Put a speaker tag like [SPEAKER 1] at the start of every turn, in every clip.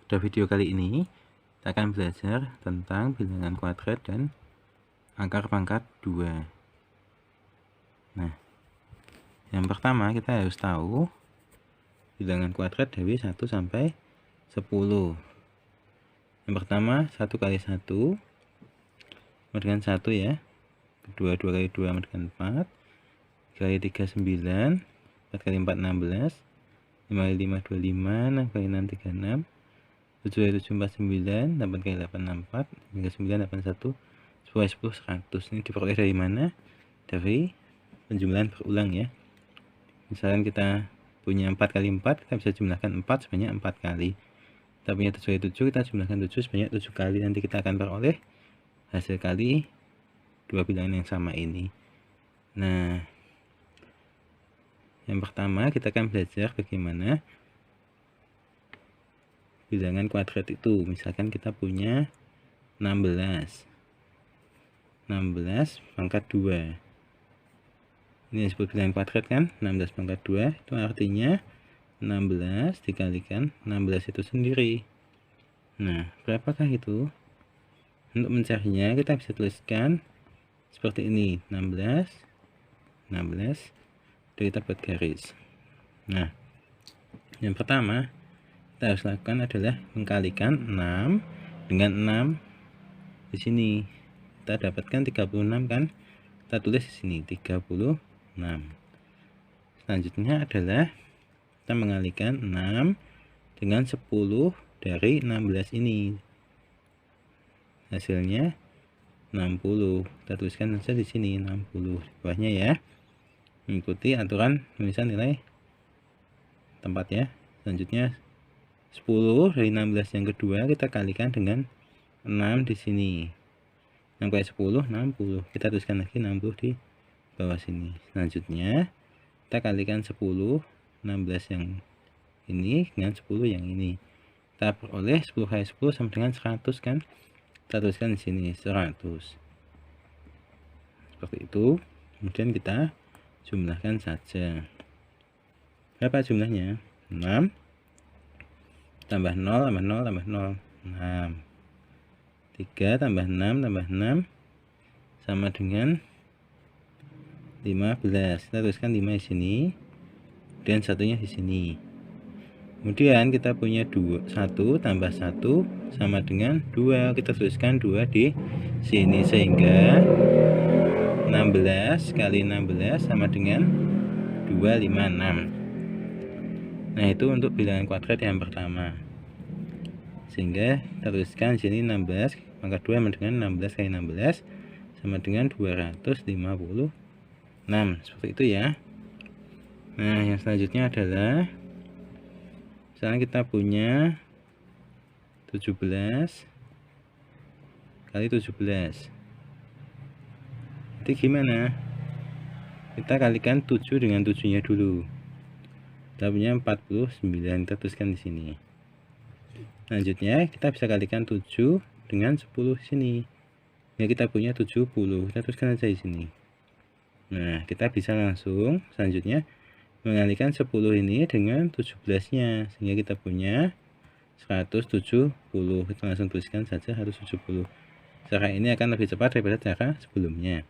[SPEAKER 1] Pada video kali ini, kita akan belajar tentang bilangan kuadrat dan akar pangkat 2. Nah, yang pertama kita harus tahu bilangan kuadrat dari 1 sampai 10. Yang pertama, 1 kali 1 sama dengan 1 ya. Kedua, 2 kali 2 sama dengan 4. 3 kali 3, 9. 4 kali 4, 16. 5 kali 5, 25. 6 kali 6, 36. 7 kali 7, 49. 8 kali 8, 64. 9 kali 9, 81. 10 kali 10, 100. Ini diperoleh dari mana? Dari penjumlahan berulang ya. Misalkan kita punya 4 kali 4, kita bisa jumlahkan 4 sebanyak 4 kali. Kita punya 7 kali 7, kita jumlahkan 7 sebanyak 7 kali. Nanti kita akan peroleh hasil kali dua bilangan yang sama ini. Nah, yang pertama kita akan belajar bagaimana bilangan kuadrat itu. Misalkan kita punya 16 pangkat 2. Ini disebut bilangan kuadrat kan? 16 pangkat 2 itu artinya 16 dikalikan 16 itu sendiri. Nah, berapakah itu? Untuk mencarinya kita bisa tuliskan seperti ini, 16 dan kita buat garis. Nah, yang pertama kita harus lakukan adalah mengkalikan 6 dengan 6 di sini. Kita dapatkan 36 kan? Kita tulis di sini 36. Selanjutnya adalah kita mengalikan 6 dengan 10 dari 16 ini. Hasilnya 60. Kita tuliskan saja di sini 60 di bawahnya ya. Mengikuti aturan penulisan nilai tempat ya. Selanjutnya 10 dari 16 yang kedua kita kalikan dengan 6 di sini. 6 kali 10, 60. Kita tuliskan lagi 60 di bawah sini. Selanjutnya kita kalikan 10, 16 yang ini dengan 10 yang ini. Kita peroleh 10 kali 10 sama dengan 100 kan? Kita tuliskan di sini 100. Seperti itu. Kemudian kita jumlahkan saja. Berapa jumlahnya? 6 tambah 0 tambah 0 tambah 0, 6. 3 tambah 6 tambah 6 sama dengan 15. Kita tuliskan 5 di sini dan satunya di sini. Kemudian kita punya 1 tambah 1 sama dengan 2. Kita tuliskan 2 di sini sehingga 16 kali 16 sama dengan 256. Nah, itu untuk bilangan kuadrat yang pertama. Sehingga kita tuliskan di sini 16 pangkat 2 sama dengan 16 kali 16 sama dengan 256. Seperti itu ya. Nah, yang selanjutnya adalah misalnya kita punya 17 kali 17. Jadi gimana? Kita kalikan 7 dengan 7-nya dulu. Kita punya 49. Kita tuliskan di sini. Selanjutnya kita bisa kalikan 7 dengan 10 di sini. Ya, kita punya 70. Kita tuliskan saja di sini. Nah, kita bisa langsung selanjutnya mengalikan 10 ini dengan 17-nya sehingga kita punya 170. Kita langsung tuliskan saja 170. Cara ini akan lebih cepat daripada cara sebelumnya.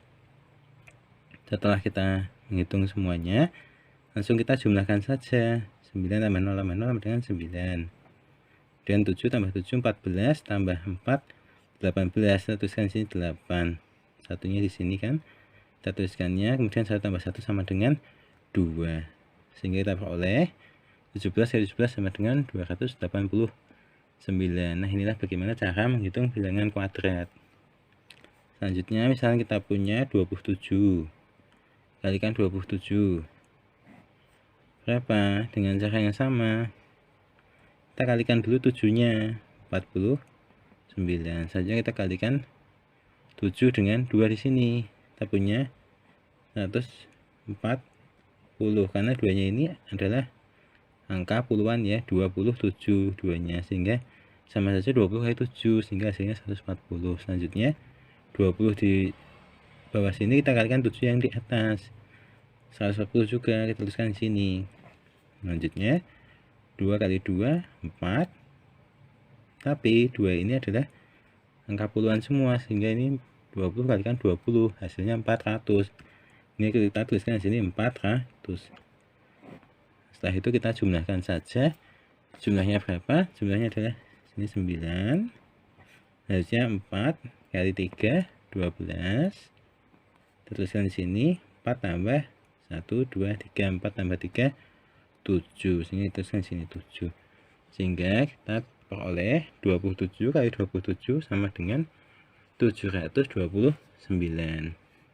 [SPEAKER 1] Setelah kita menghitung semuanya, langsung kita jumlahkan saja. 9 tambah 0 tambah 0 sama dengan 9. Dan 7 tambah 7, 14 tambah 4, 18. Kita tuliskan di sini 8. Satunya di sini kan. Kita tuliskannya, kemudian 1 tambah 1 sama dengan 2. Sehingga kita peroleh 17 kali 17 sama dengan 289. Nah, inilah bagaimana cara menghitung bilangan kuadrat. Selanjutnya, misalnya kita punya 27. Kalikan 27. Berapa? Dengan cara yang sama. Kita kalikan dulu 7-nya. 49. Saja kita kalikan 7 dengan 2 di sini. Kita punya 140 karena 2-nya ini adalah angka puluhan ya, 27 2-nya sehingga sama saja 20 kali 7 sehingga hasilnya 140. Selanjutnya 20 di bawah sini kita kalikan 7 yang di atas. 140 juga kita tuliskan di sini. Selanjutnya 2 kali 2 4 tapi 2 ini adalah angka puluhan semua, sehingga ini 20 kalikan 20 hasilnya 400. Ini kita tuliskan di sini 400. Setelah itu kita jumlahkan saja. Jumlahnya berapa? Jumlahnya adalah sini 9. Harusnya 4 kali 3 12. Tuliskan di sini 4 tambah 1 2 3, 4 tambah 3 7. Sini tuliskan di sini 7. Sehingga kita peroleh 27 kali 27 sama dengan 729.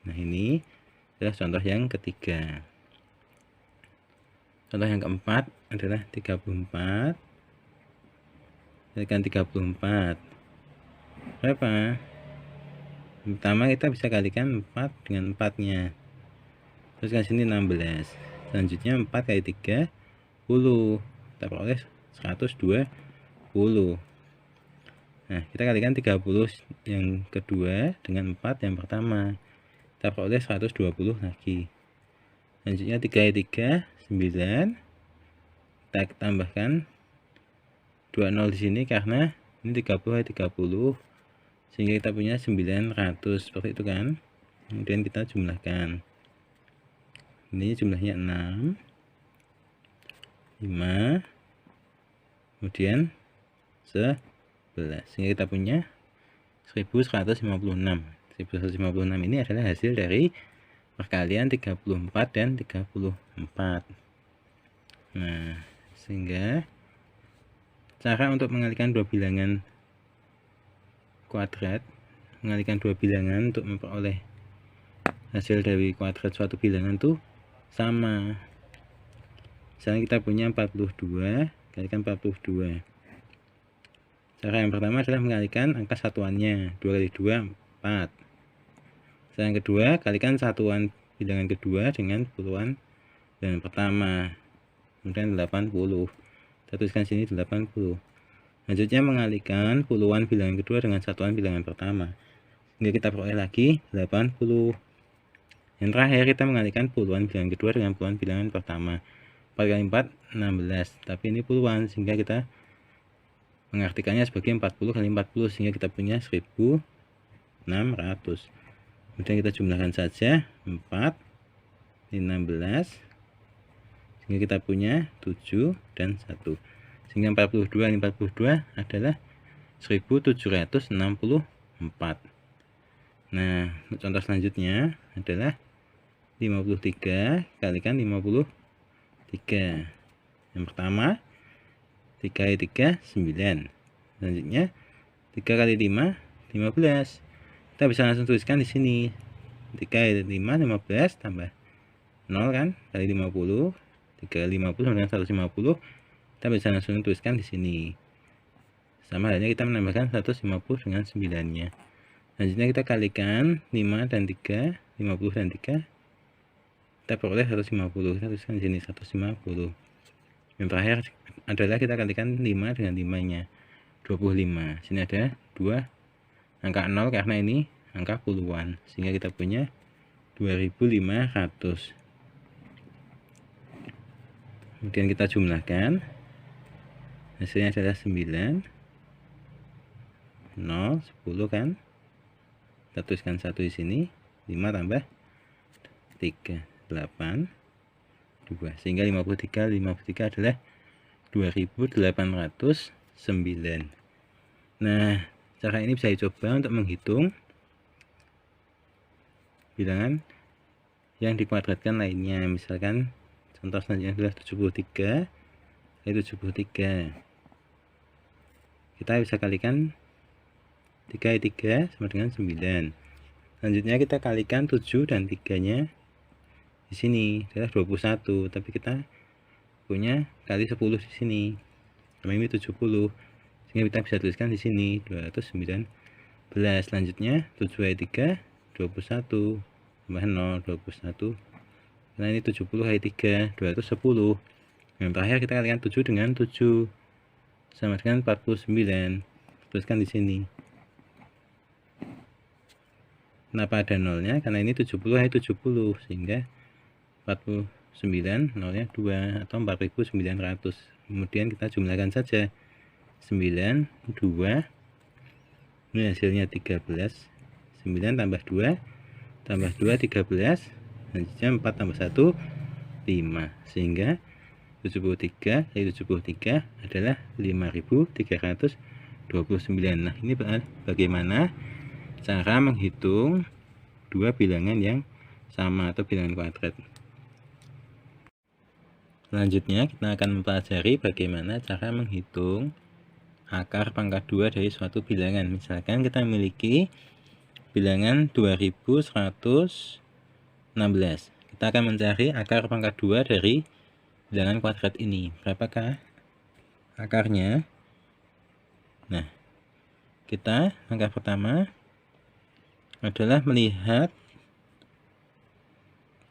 [SPEAKER 1] Nah, ini adalah contoh yang ketiga. Contoh yang keempat adalah 34 kalikan 34 berapa? Pertama kita bisa kalikan 4 dengan 4 nya, terus kan sini 16. Selanjutnya 4 kali 30, kita peroleh 120. Nah, kita kalikan 30 yang kedua dengan 4 yang pertama, kita peroleh 120 lagi. Selanjutnya 3 kali 3 9, kita tambahkan 20 di sini karena ini 30 kali 30, sehingga kita punya 900, seperti itu kan. Kemudian kita jumlahkan, ini jumlahnya 6 5 kemudian 11, sehingga kita punya 1156. 1156 ini adalah hasil dari perkalian 34 dan 34. Nah, sehingga cara untuk mengalihkan dua bilangan kuadrat, mengalihkan dua bilangan untuk memperoleh hasil dari kuadrat suatu bilangan itu sama. Misalnya kita punya 42 kalikan 42. Cara yang pertama adalah mengalihkan angka satuannya. 2 kali 2 4. Cara yang kedua, kalikan satuan bilangan kedua dengan puluhan bilangan pertama, kemudian 80. Kita tuliskan sini 80. Selanjutnya mengalihkan puluhan bilangan kedua dengan satuan bilangan pertama, sehingga kita peroleh lagi 80. Yang terakhir, kita mengalihkan puluhan bilangan kedua dengan puluhan bilangan pertama. 4 kali 4 16, tapi ini puluhan, sehingga kita mengartikannya sebagai 40 kali 40, sehingga kita punya 1600. Kemudian kita jumlahkan saja 4 16, sehingga kita punya 7 dan 1, sehingga 42 adalah 1764. Nah, contoh selanjutnya adalah 53 kalikan 53. Yang pertama 3 kali 3 9. Selanjutnya 3 kali 5 15. Kita bisa langsung tuliskan di sini 3 kali 5 15 tambah 0 kan, kali 50. 3 kali 50 dengan 150. Kita bisa langsung tuliskan di sini. Sama halnya kita menambahkan 150 dengan 9-nya. Selanjutnya kita kalikan 5 dan 3, 50 dan 3. Kita peroleh 150. Kita tuliskan di sini 150. Yang terakhir adalah kita kalikan 5 dengan 5-nya, 25. Sini ada 2 angka 0 karena ini angka puluhan, sehingga kita punya 2500. Kemudian kita jumlahkan, hasilnya adalah 9 0 10 kan. Kita tuliskan 1 di sini, 5 tambah 3 8 2, sehingga 53 adalah 2809. Nah, cara ini bisa dicoba untuk menghitung bilangan yang dikuadratkan lainnya. Misalkan contoh selanjutnya adalah 73 kali 73. Kita bisa kalikan 3 kali 3 sama dengan 9. Selanjutnya kita kalikan 7 dan 3-nya di sini adalah 21, tapi kita punya kali 10 di sini. Karena ini 70. Sehingga kita bisa tuliskan di sini 219. Selanjutnya 7 kali 3 21 tambah 0 21. Nah, ini 70 kali 3 210. Yang terakhir kita kalikan 7 dengan 7 sama dengan 49. Tuliskan di sini. Kenapa ada nolnya? Karena ini 70 kali 70, sehingga 49 nolnya 2 atau 4900. Kemudian kita jumlahkan saja 9, 2. Ini hasilnya 13. 9 tambah 2 tambah 2 13, selanjutnya 4 tambah 1 5, sehingga 73 kali 73 adalah 5329. Nah, ini bagaimana cara menghitung dua bilangan yang sama atau bilangan kuadrat. Selanjutnya kita akan mempelajari bagaimana cara menghitung akar pangkat 2 dari suatu bilangan. Misalkan kita memiliki bilangan 2116. Kita akan mencari akar pangkat 2 dari bilangan kuadrat ini. Berapakah akarnya? Nah, kita langkah pertama adalah melihat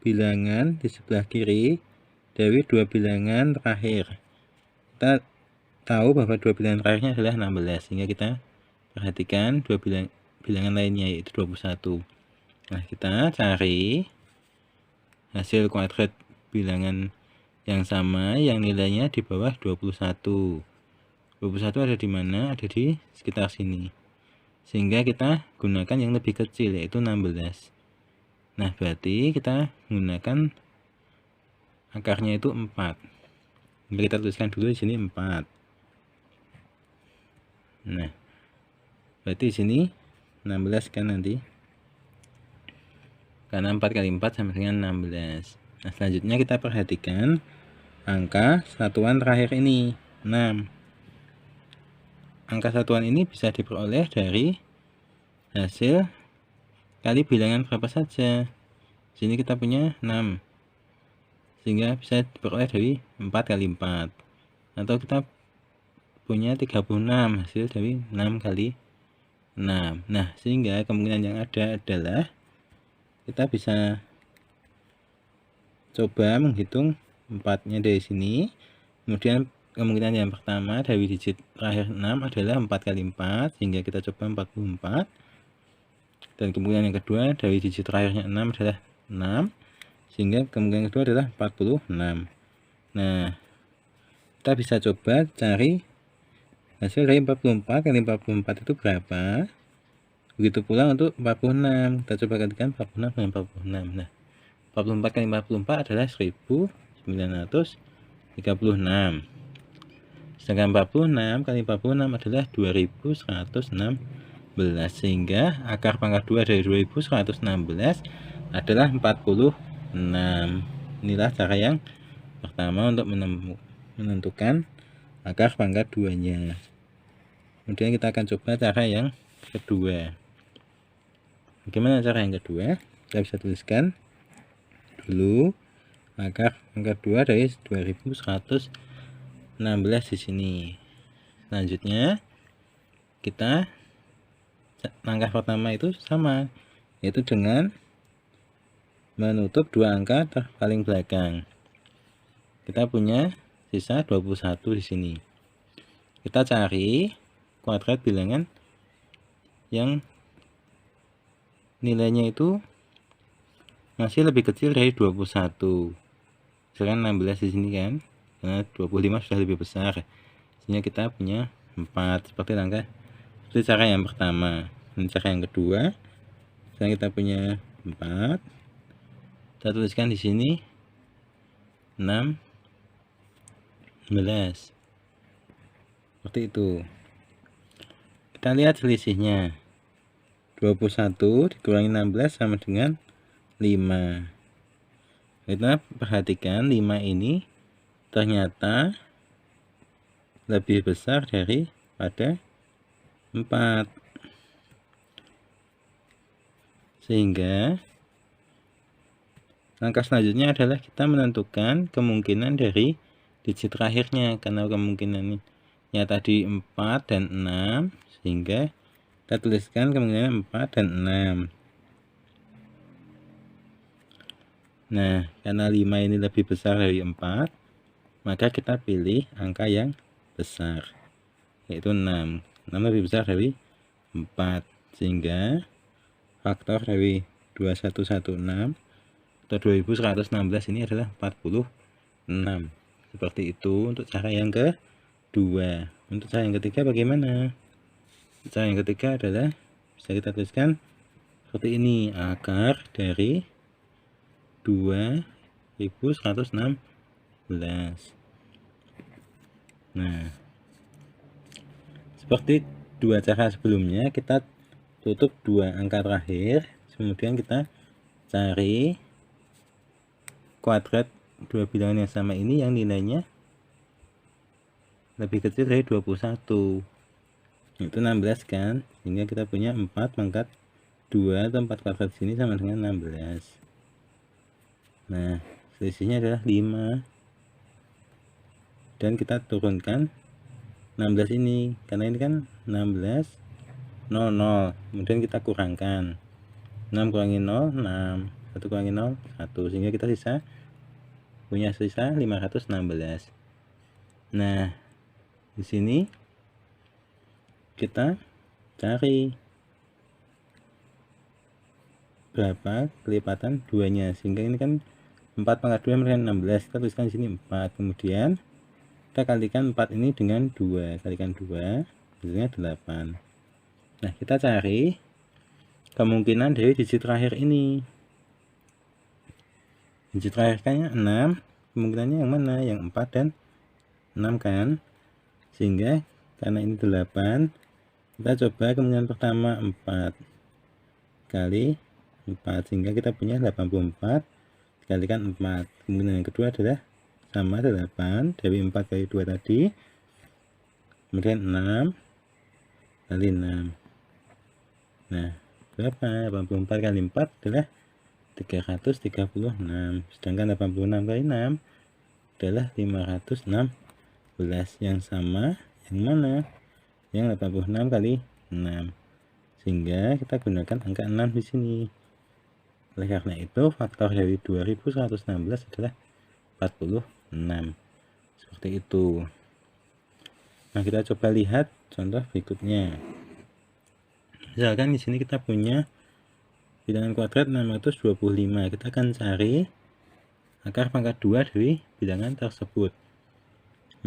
[SPEAKER 1] bilangan di sebelah kiri dari dua bilangan terakhir. Kita tahu bahwa dua bilangan terakhirnya adalah 16, sehingga kita perhatikan dua bilangan lainnya, yaitu 21. Nah, kita cari hasil kuadrat bilangan yang sama yang nilainya di bawah 21. 21 ada di mana? Ada di sekitar sini. Sehingga kita gunakan yang lebih kecil, yaitu 16. Nah, berarti kita menggunakan akarnya itu 4. Jadi kita tuliskan dulu di sini 4. Nah, berarti di sini 16 kan nanti. Karena 4 kali 4 sama dengan 16. Nah, selanjutnya kita perhatikan angka satuan terakhir ini, 6. Angka satuan ini bisa diperoleh dari hasil kali bilangan berapa saja. Sini kita punya 6. Sehingga bisa diperoleh dari 4 kali 4. Atau kita punya 36, hasil dari 6 kali 6. Nah, sehingga kemungkinan yang ada adalah kita bisa coba menghitung 4-nya dari sini. Kemudian kemungkinan yang pertama dari digit terakhir 6 adalah 4 kali 4, sehingga kita coba 44. Dan kemungkinan yang kedua dari digit terakhirnya 6 adalah 6, sehingga kemungkinan kedua adalah 46. Nah, kita bisa coba cari hasil dari 44 kali 44 itu berapa. Begitu pula untuk 46. Kita coba gantikan 46 dengan 46. Nah, 44 kali 44 adalah 1936. Sedangkan 46 kali 46 adalah 2116. Sehingga akar pangkat 2 dari 2116 adalah 46. Inilah cara yang pertama untuk menentukan akar pangkat 2-nya. Kemudian kita akan coba cara yang kedua. Bagaimana cara yang kedua? Kita bisa tuliskan dulu akar pangkat 2 dari 2116 di sini. Selanjutnya kita langkah pertama itu sama, yaitu dengan menutup dua angka paling belakang. Kita punya sisa 21 di sini. Kita cari kuadrat bilangan yang nilainya itu masih lebih kecil dari 21. Misalkan 16 di sini kan, karena 25 sudah lebih besar, sehingga kita punya 4. Seperti cara yang pertama. Ini cara yang kedua. Sekarang kita punya 4. Kita tuliskan di sini 16. Seperti itu. Kita lihat selisihnya. 21 dikurangi 16 sama dengan 5. Kita perhatikan 5 ini ternyata lebih besar daripada 4. Sehingga langkah selanjutnya adalah kita menentukan kemungkinan dari digit terakhirnya, karena kemungkinannya tadi 4 dan 6, sehingga kita tuliskan kemungkinan 4 dan 6. Nah, karena 5 ini lebih besar dari 4, maka kita pilih angka yang besar, yaitu 6. 6 lebih besar dari 4, sehingga faktor dari 2116 atau 2116 ini adalah 46. Seperti itu untuk cara yang kedua. Untuk cara yang ketiga bagaimana? Cara yang ketiga adalah bisa kita tuliskan seperti ini, akar dari 2116. Nah, seperti dua cara sebelumnya, kita tutup dua angka terakhir, kemudian kita cari kuadrat dua bilangan yang sama ini yang nilainya lebih kecil dari 21, itu 16 kan, sehingga kita punya 4 pangkat 2 atau 4 kuadrat sini sama dengan 16. Nah, selisihnya adalah 5, dan kita turunkan 16 ini, karena ini kan 16 00, kemudian kita kurangkan 6 kurangi 0 6, 1 kurangi 0 1, sehingga kita punya sisa 516. Nah, di sini kita cari berapa kelipatan 2-nya, sehingga ini kan 4 pangkat 2 dengan 16, kita tuliskan di sini 4, kemudian kita kalikan 4 ini dengan 2, kalikan 2 hasilnya 8. Nah, kita cari kemungkinan dari digit terakhir ini. Digit terakhirnya 6, kemungkinannya yang mana? Yang 4 dan 6 kan, sehingga karena ini 8, kita coba kemungkinan pertama 4 kali 4, sehingga kita punya 84 dikalikan 4. Kemungkinan yang kedua adalah sama 8 dari 4 kali 2 tadi, kemudian 6 kali 6. Nah, berapa? 84 kali 4 adalah 336, sedangkan 86 kali 6 adalah 516, yang sama yang mana? Yang 86 kali 6, sehingga kita gunakan angka 6 di sini. Oleh karena itu, faktor dari 2116 adalah 46. Seperti itu. Nah, kita coba lihat contoh berikutnya. Misalkan di sini kita punya bilangan kuadrat 625. Kita akan cari akar pangkat 2 dari bilangan tersebut.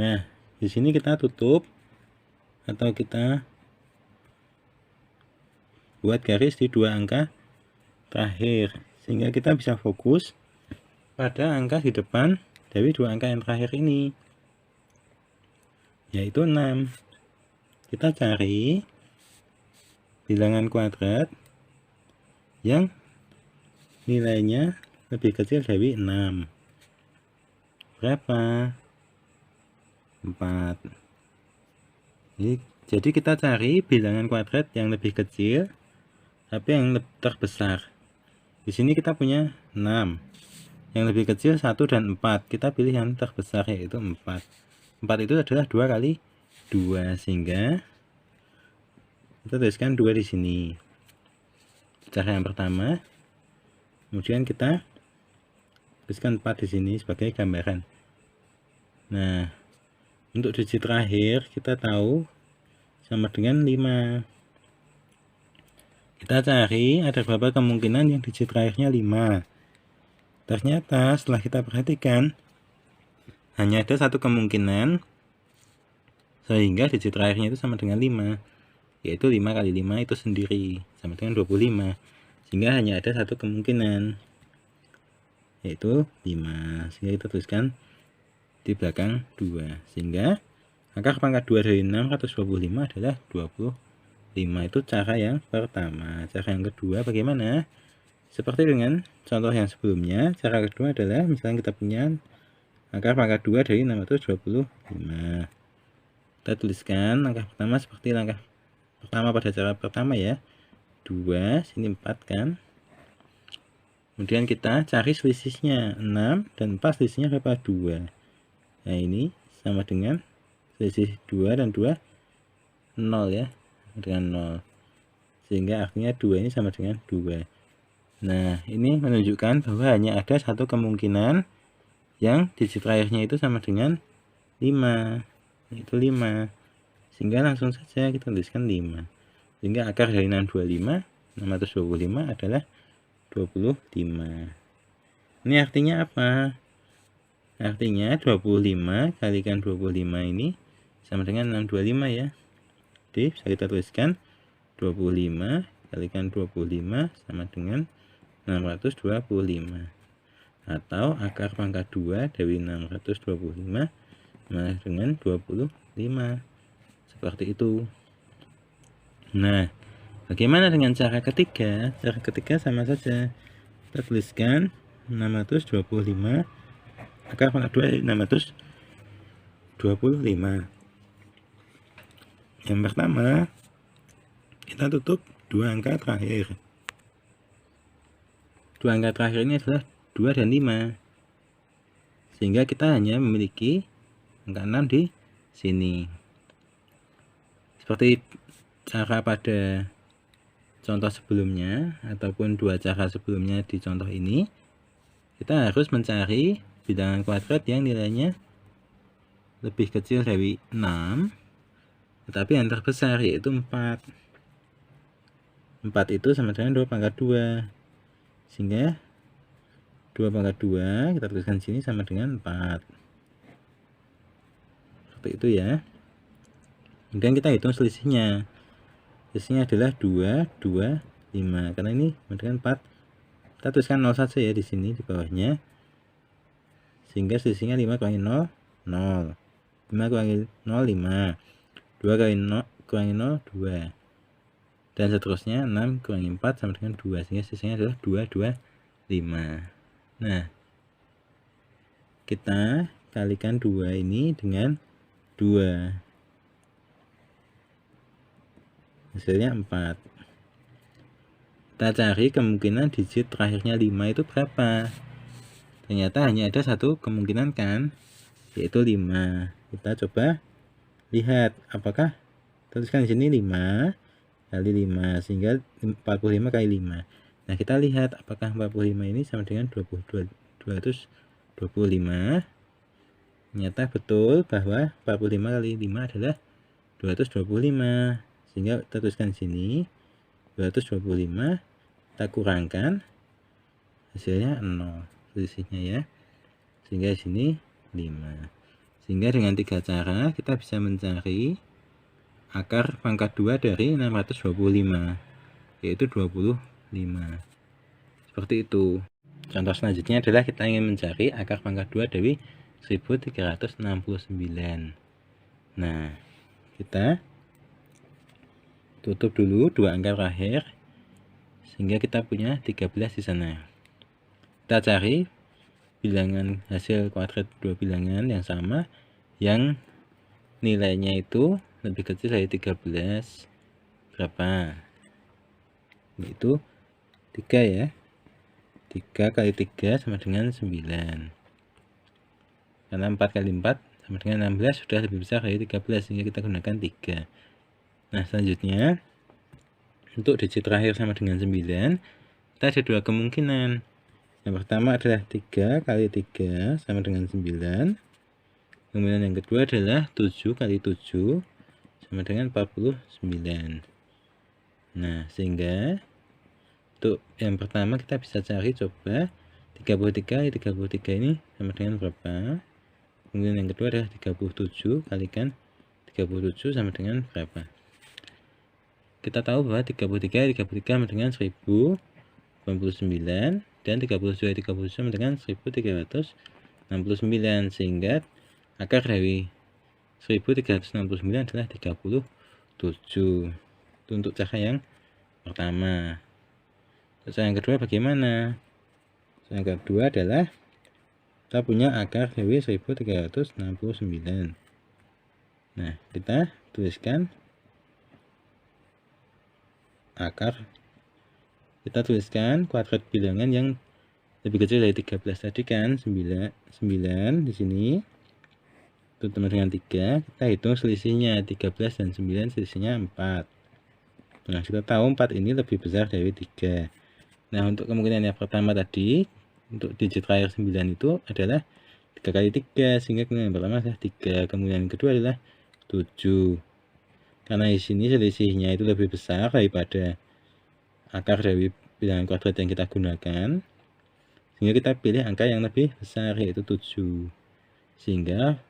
[SPEAKER 1] Nah, di sini kita tutup atau kita buat garis di dua angka terakhir, sehingga kita bisa fokus pada angka di depan dari dua angka yang terakhir ini, yaitu 6. Kita cari bilangan kuadrat yang nilainya lebih kecil dari 6. Berapa? 4. Jadi kita cari bilangan kuadrat yang lebih kecil tapi yang terbesar. Di sini kita punya 6. Yang lebih kecil 1 dan 4. Kita pilih yang terbesar, yaitu 4. 4 itu adalah 2 kali 2, sehingga kita tuliskan 2 di sini. Cara yang pertama. Kemudian kita tuliskan 4 di sini sebagai gambaran. Nah, untuk digit terakhir kita tahu sama dengan 5. Kita cari ada berapa kemungkinan yang digit terakhirnya 5. Ternyata setelah kita perhatikan hanya ada satu kemungkinan sehingga digit terakhirnya itu sama dengan 5, yaitu 5 kali 5 itu sendiri sama dengan 25, sehingga hanya ada satu kemungkinan, yaitu 5, sehingga kita tuliskan di belakang 2, sehingga akar pangkat 2 dari 625 adalah 25. Itu cara yang pertama. Cara yang kedua bagaimana? Seperti dengan contoh yang sebelumnya, cara kedua adalah misalnya kita punya akar pangkat 2 dari 625. Kita tuliskan langkah pertama seperti langkah pertama pada cara pertama ya. 2, sini 4 kan. Kemudian kita cari selisihnya 6 dan 4, selisihnya berapa? 2. Nah, ini sama dengan selisih 2 dan 2 0 ya, dengan 0, sehingga artinya 2 ini sama dengan 2. Nah, ini menunjukkan bahwa hanya ada satu kemungkinan yang digit terakhirnya itu sama dengan 5, yaitu 5, sehingga langsung saja kita tuliskan 5, sehingga akar dari 625 adalah 25. Ini artinya apa? Artinya 25 kalikan 25 ini sama dengan 625 ya. Jadi bisa kita tuliskan 25 kalikan 25 sama dengan 625, atau akar pangkat 2 dari 625 sama dengan 25, seperti itu. Nah, bagaimana dengan cara ketiga? Cara ketiga sama saja, kita tuliskan 625 akar pangkat 2 dari 625. Yang pertama, kita tutup dua angka terakhir. Dua angka terakhir ini adalah 2 dan 5, sehingga kita hanya memiliki angka 6 di sini. Seperti cara pada contoh sebelumnya ataupun dua cara sebelumnya di contoh ini, kita harus mencari bilangan kuadrat yang nilainya lebih kecil dari 6 tetapi yang terbesar, yaitu 4. 4 itu sama dengan 2 pangkat 2, sehingga 2 pangkat 2 kita tuliskan sini sama dengan 4, seperti itu ya. Kemudian kita hitung selisihnya. Selisihnya adalah 2, 2, 5. Karena ini sama dengan 4, kita tuliskan 0 saja ya di sini di bawahnya. Sehingga selisihnya 5 kurangi 0, 0. 5 kurangi 0, 5. 2 kurangi 0, 2. Dan seterusnya 6 kurangi 4 sama dengan 2. Sehingga sisanya adalah 2, 2, 5. Nah, kita kalikan 2 ini dengan 2. Hasilnya 4. Kita cari kemungkinan digit terakhirnya 5 itu berapa. Ternyata hanya ada satu kemungkinan kan, yaitu 5. Kita coba lihat apakah tuliskan di sini 5 kali 5 sehingga 45 kali 5. Nah, kita lihat apakah 45 ini sama dengan 225. Ternyata betul bahwa 45 kali 5 adalah 225. Sehingga kita tuliskan di sini 225, kita kurangkan hasilnya 0 selisihnya ya. Sehingga di sini 5. Sehingga dengan 3 cara kita bisa mencari akar pangkat 2 dari 625, yaitu 25. Seperti itu. Contoh selanjutnya adalah kita ingin mencari akar pangkat 2 dari 1369. Nah, kita tutup dulu dua angka terakhir sehingga kita punya 13 di sana. Kita cari bilangan hasil kuadrat dua bilangan yang sama yang nilainya itu lebih kecil dari 13 berapa, yaitu 3 ya. 3 kali 3 sama dengan 9, karena 4 kali 4 sama dengan 16 sudah lebih besar dari 13, sehingga kita gunakan 3. Nah, selanjutnya untuk digit terakhir sama dengan 9, kita ada dua kemungkinan. Yang pertama adalah 3 kali 3 sama dengan 9. Kemudian yang kedua adalah 7 kali 7 sama dengan 49. Nah, sehingga untuk yang pertama kita bisa cari coba 33 kali 33 ini sama dengan berapa. Kemudian yang kedua adalah 37 kalikan 37 sama dengan berapa. Kita tahu bahwa 33 kali 33 sama dengan 1089 dan 37 kali 37 sama dengan 1369, sehingga akar dari 1369 adalah 37. Itu untuk cara yang pertama. Cara yang kedua bagaimana? Cara yang kedua adalah kita punya akar dari 1369. Nah, kita tuliskan akar. Kita tuliskan kuadrat bilangan yang lebih kecil dari 13 tadi kan, 9 di sini. Itu sama dengan 3. Kita hitung selisihnya 13 dan 9, selisihnya 4. Nah, kita tahu 4 ini lebih besar dari 3. Nah, untuk kemungkinan yang pertama tadi, untuk digit terakhir 9 itu adalah 3 kali 3, sehingga kemungkinan yang pertama adalah 3. Kemudian yang kedua adalah 7. Karena di sini selisihnya itu lebih besar daripada akar dari bilangan kuadrat yang kita gunakan, sehingga kita pilih angka yang lebih besar, yaitu 7. Sehingga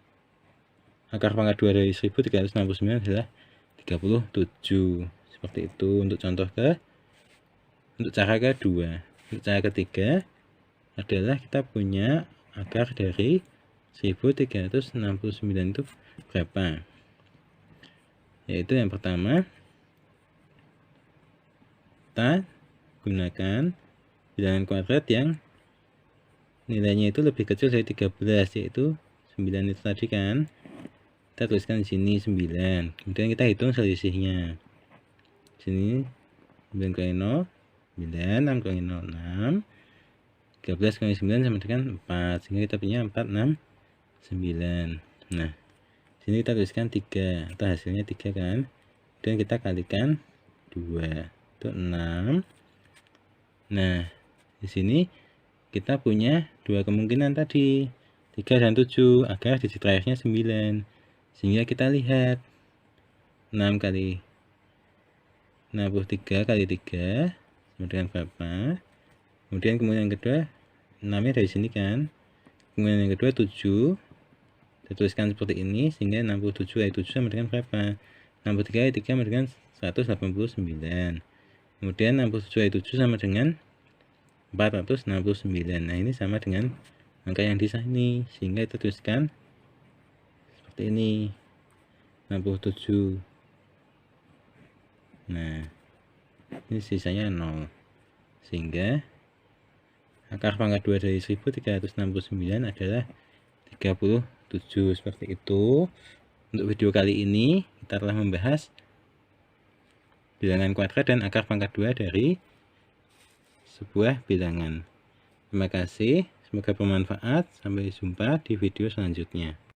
[SPEAKER 1] akar pangkat 2 dari 1369 adalah 37. Seperti itu untuk cara kedua. Untuk cara ketiga adalah kita punya akar dari 1369 itu berapa? Yaitu yang pertama, kita gunakan bilangan kuadrat yang nilainya itu lebih kecil dari 13, yaitu 9 itu tadi kan. Kita tuliskan di sini 9. Kemudian kita hitung selisihnya. Sini 9 kurangi 0, 9, 6 kurangi 0, 6. 13 kurangi 9 sama dengan 4. Sehingga kita punya 4, 6, 9. Nah, sini kita tuliskan 3 atau hasilnya 3 kan. Dan kita kalikan 2 itu 6. Nah, di sini kita punya dua kemungkinan tadi, 3 dan 7, agar digit terakhirnya 9. Sehingga kita lihat 6 kali 63 kali 3 sama dengan berapa. Kemudian kemungkinan kedua 6 nya dari sini kan. Kemudian yang kedua 7, kita tuliskan seperti ini, sehingga 67 kali 7 sama dengan berapa? 63 kali 3 sama dengan 189. Kemudian 67 kali 7 sama dengan 469. Nah, ini sama dengan angka yang di sini, sehingga kita tuliskan seperti ini, 67. Nah, ini sisanya 0. Sehingga akar pangkat 2 dari 1369 adalah 37. Seperti itu. Untuk video kali ini kita telah membahas bilangan kuadrat dan akar pangkat 2 dari sebuah bilangan. Terima kasih, semoga bermanfaat. Sampai jumpa di video selanjutnya.